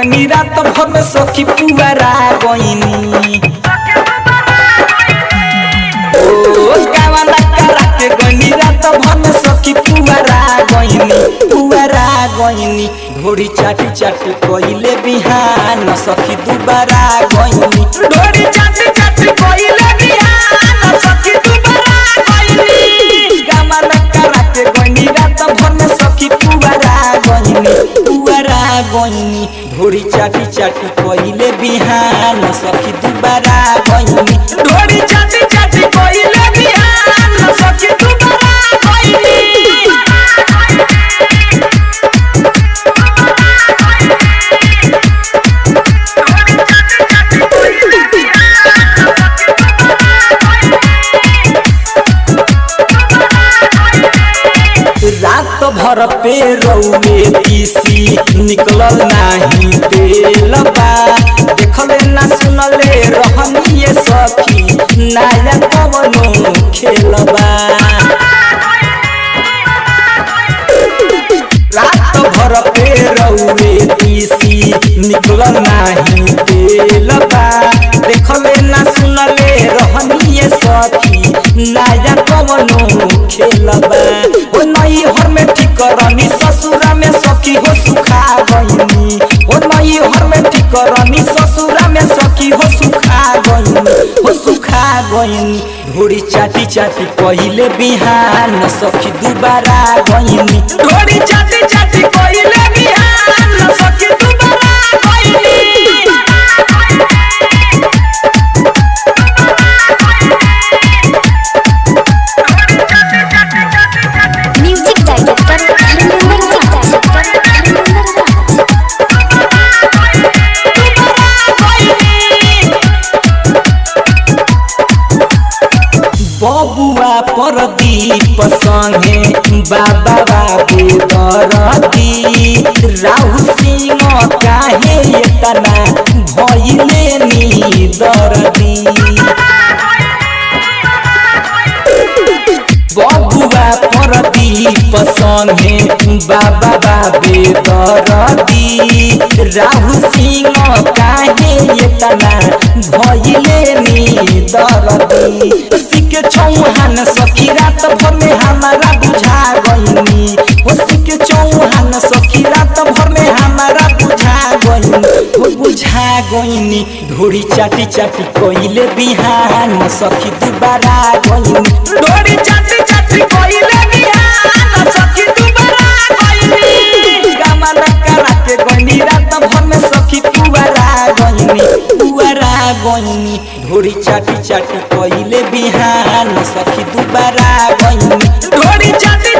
गईनी रात भर में सखी पुआरा गईनी ओ गावना करा के गईनी रात भर में सखी पुआरा गईनी ढोरी चाटी चाटी कइले बिहान सखी दुबारा गईनी ढोरी चाटी चाटी कइले बिहान सखी दुबारा गईनी गावना करा के गईनी रात भर में सखी पुआरा गईनी ढोरी चाटी चाटी कइले बिहान सखी दुबारा गईनी ढोरी चाटी चाटी कइले बिहान सखी दुबारा गईनी रात भर पे रौवे तीसी निकलल नाही तेलबा देखले ना सुनले रहनी ये सखी नाया कवनो खेलबा रात भर पे रौवे तीसी निकलल नाही तेलबा देखले ना सुनले रहनी ये सखी नाया कवनो खेलबा ओ नई हर में ठीक करनी ससुरा में सखी हो सुखा गईनी ओ नई हर में ठीक करनी ससुरा में सखी हो सुखा गईनी ढोरी चाटी चाटी कइले बिहान सखी दुबारा गईनी ढोरी चाटी चाटी कइले बिहान सखी दुबारा गईनी बबुआ परदीप संगे बाबा बाबे दरदी राहु सिंह काहे एतना भइले नी दरदी बबुआ परदीप संगे बाबा बाबे दरदी राहु सिंह काहे एतना भइले नी दरदी के चौहान सखी रात भर में हमारा बुझा गईनी होसी के चौहान सखी रात भर में हमारा बुझा गईनी ढोरी चाटी चाटी कइले बिहान सखी दुबारा गईनी ढोरी चाटी चाटी कइले बिहान सखी दुबारा गईनी गामना करा के गईनी रात भर में सखी पुआरा गईनी ढोरी चाटी चाटी कइले बिहान सखी दुबारा गईनी ढोरी चाटी